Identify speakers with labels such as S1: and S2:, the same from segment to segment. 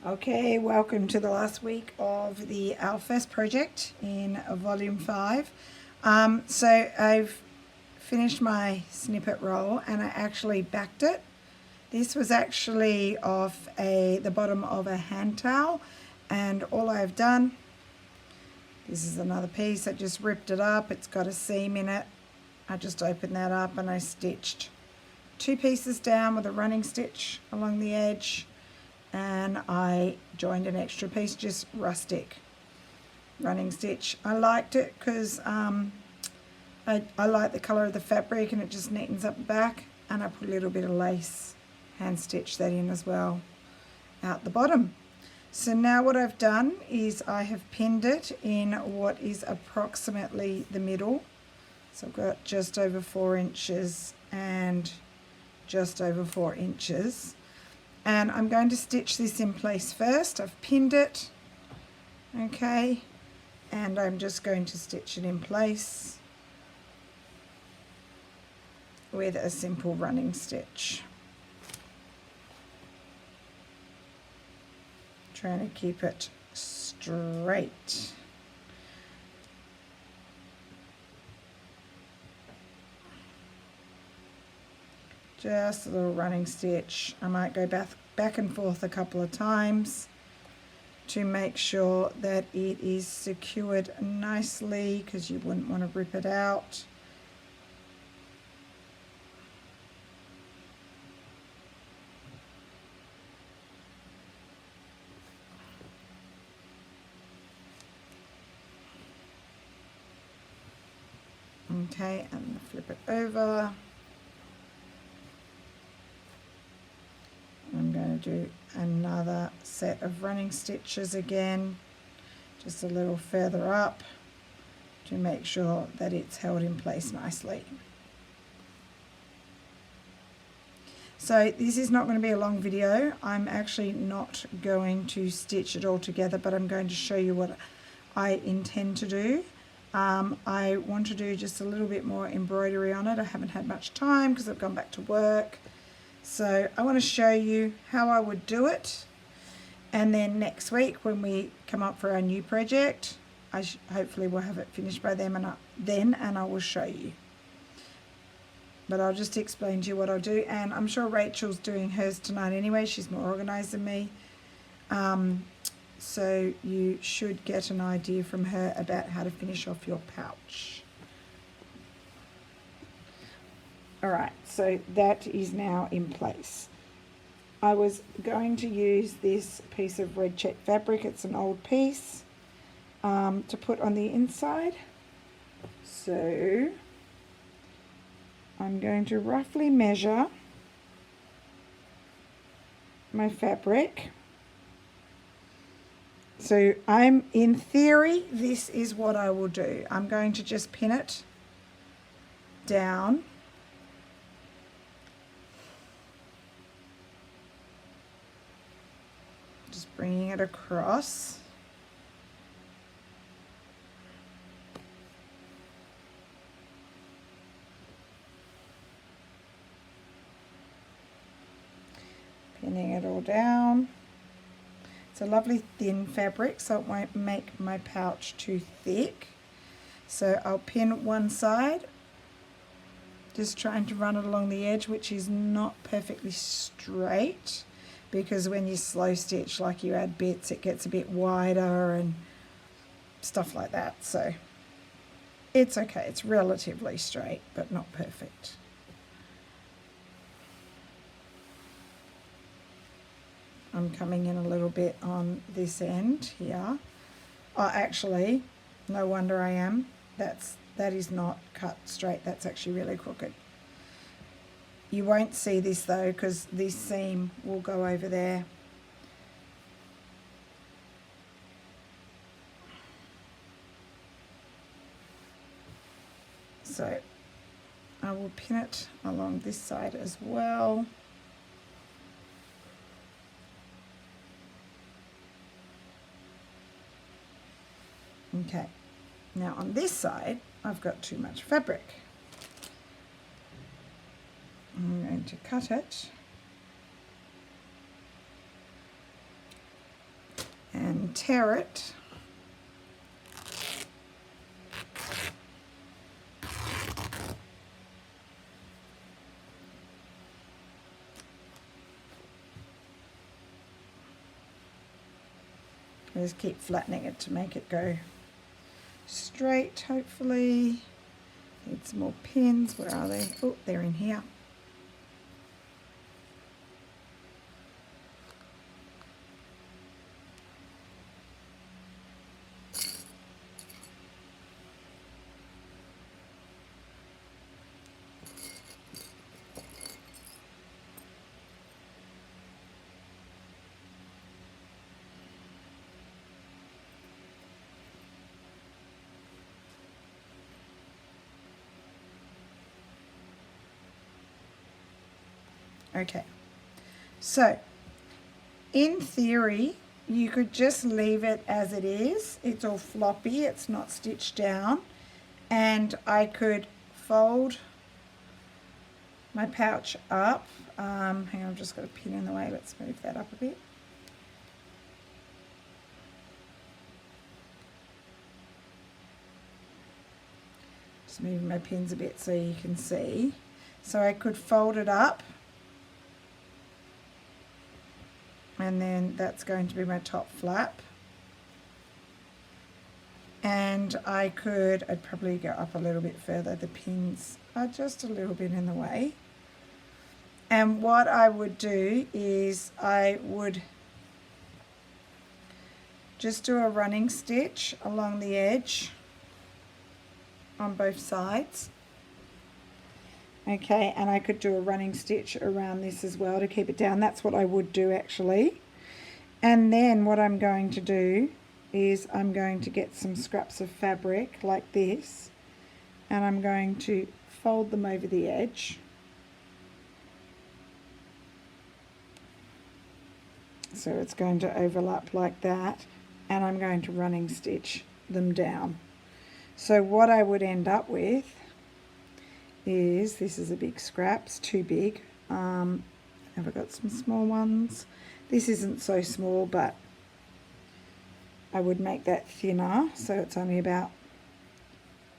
S1: Okay, welcome to the last week of our first project in volume 5. So I've finished my snippet roll and I actually backed it. This was actually off the bottom of a hand towel, and all I've done, this is another piece, I just ripped it up, it's got a seam in it. I just opened that up and I stitched 2 pieces down with a running stitch along the edge, and I joined an extra piece, just rustic running stitch. I liked it because I like the colour of the fabric and it just neatens up the back, and I put a little bit of lace, hand stitch that in as well out the bottom. So now what I've done is I have pinned it in what is approximately the middle. So I've got just over 4 inches and just over 4 inches. And I'm going to stitch this in place first. I've pinned it, okay, and I'm just going to stitch it in place with a simple running stitch. Trying to keep it straight. Just a little running stitch. I might go back and forth a couple of times to make sure that it is secured nicely, because you wouldn't want to rip it out. Okay, and flip it over. I'm going to do another set of running stitches again, just a little further up to make sure that it's held in place nicely. So this is not going to be a long video. I'm actually not going to stitch it all together, but I'm going to show you what I intend to do. I want to do just a little bit more embroidery on it. I haven't had much time because I've gone back to work. So I want to show you how I would do it, and then next week when we come up for our new project, hopefully we'll have it finished by then, and I will show you. But I'll just explain to you what I'll do, and I'm sure Rachel's doing hers tonight anyway. She's more organised than me. So you should get an idea from her about how to finish off your pouch. Alright, so that is now in place. I was going to use this piece of red check fabric, it's an old piece, to put on the inside. So I'm going to roughly measure my fabric. So in theory, this is what I will do. I'm going to just pin it down. Just bringing it across. Pinning it all down. It's a lovely thin fabric, so it won't make my pouch too thick. So I'll pin one side, just trying to run it along the edge, which is not perfectly straight, because when you slow stitch, like you add bits, it gets a bit wider and stuff like that. So it's okay, it's relatively straight, but not perfect. I'm coming in a little bit on this end here. Oh, actually, no wonder I am. That is not cut straight, that's actually really crooked. You won't see this though, because this seam will go over there. So I will pin it along this side as well. Okay, now on this side, I've got too much fabric. I'm going to cut it and tear it. I just keep flattening it to make it go straight, hopefully. Need some more pins. Where are they? Oh, they're in here. Okay, so in theory, you could just leave it as it is. It's all floppy, it's not stitched down. And I could fold my pouch up. Hang on, I've just got a pin in the way. Let's move that up a bit. Just moving my pins a bit so you can see. So I could fold it up. And then that's going to be my top flap. And I'd probably go up a little bit further. The pins are just a little bit in the way. And what I would do is I would just do a running stitch along the edge on both sides. Okay, and I could do a running stitch around this as well to keep it down. That's what I would do actually. And then what I'm going to do is I'm going to get some scraps of fabric like this, and I'm going to fold them over the edge. So it's going to overlap like that, and I'm going to running stitch them down. So what I would end up with is, this is a big scrap, it's too big. Have I got some small ones? This isn't so small, but I would make that thinner, so it's only about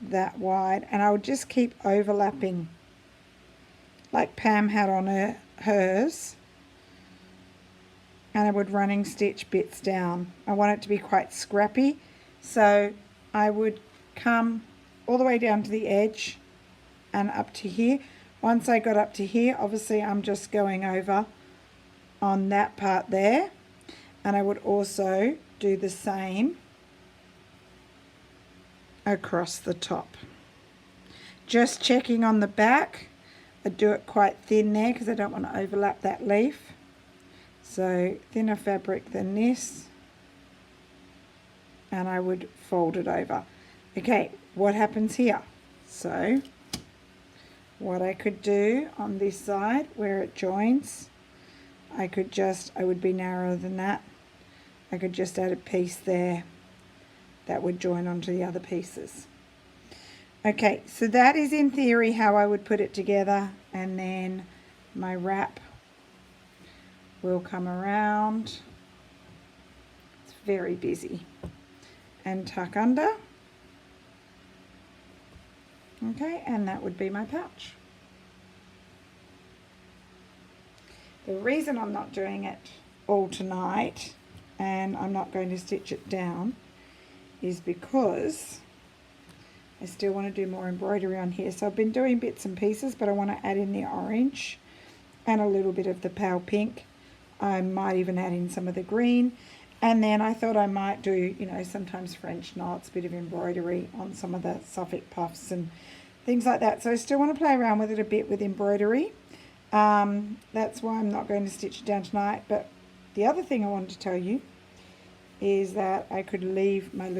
S1: that wide, and I would just keep overlapping like Pam had on hers, and I would running stitch bits down. I want it to be quite scrappy, so I would come all the way down to the edge and up to here. Once I got up to here, obviously I'm just going over on that part there, and I would also do the same across the top. Just checking on the back, I do it quite thin there because I don't want to overlap that leaf. So thinner fabric than this, and I would fold it over. Okay, what happens here? So what I could do on this side where it joins, I would be narrower than that. I could just add a piece there that would join onto the other pieces. Okay, so that is in theory how I would put it together, and then my wrap will come around. It's very busy. And tuck under. Okay, and that would be my pouch. The reason I'm not doing it all tonight and I'm not going to stitch it down is because I still want to do more embroidery on here. So I've been doing bits and pieces, but I want to add in the orange and a little bit of the pale pink. I might even add in some of the green. And then I thought I might do, you know, sometimes French knots, a bit of embroidery on some of the Suffolk puffs and things like that. So I still want to play around with it a bit with embroidery. That's why I'm not going to stitch it down tonight. But the other thing I wanted to tell you is that I could leave my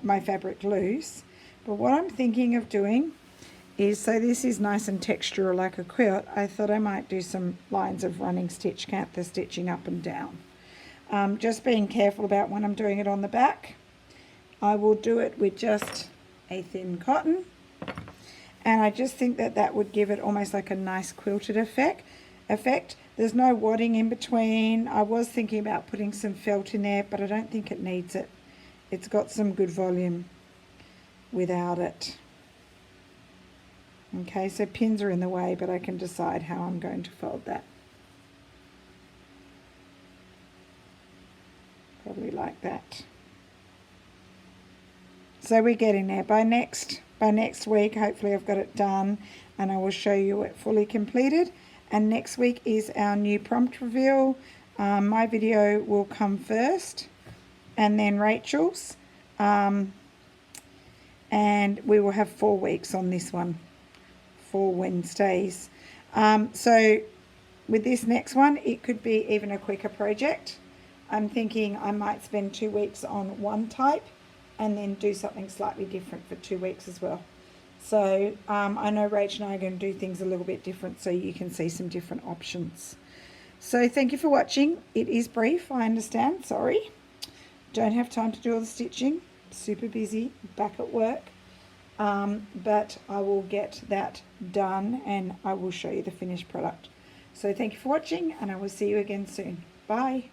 S1: my fabric loose. But what I'm thinking of doing is, so this is nice and textural like a quilt, I thought I might do some lines of running stitch, count the stitching up and down. Just being careful about when I'm doing it on the back. I will do it with just a thin cotton, and I just think that that would give it almost like a nice quilted effect. There's no wadding in between. I was thinking about putting some felt in there, but I don't think it needs it. It's got some good volume without it. Okay, so pins are in the way, but I can decide how I'm going to fold that. Probably like that. So we're getting there. By next week, hopefully I've got it done and I will show you it fully completed. And next week is our new prompt reveal. My video will come first and then Rachel's. And we will have 4 weeks on this one, 4 Wednesdays. So with this next one, it could be even a quicker project. I'm thinking I might spend 2 weeks on one type and then do something slightly different for 2 weeks as well. So I know Rach and I are going to do things a little bit different so you can see some different options. So thank you for watching. It is brief, I understand, sorry. Don't have time to do all the stitching. Super busy, back at work. But I will get that done and I will show you the finished product. So thank you for watching and I will see you again soon. Bye.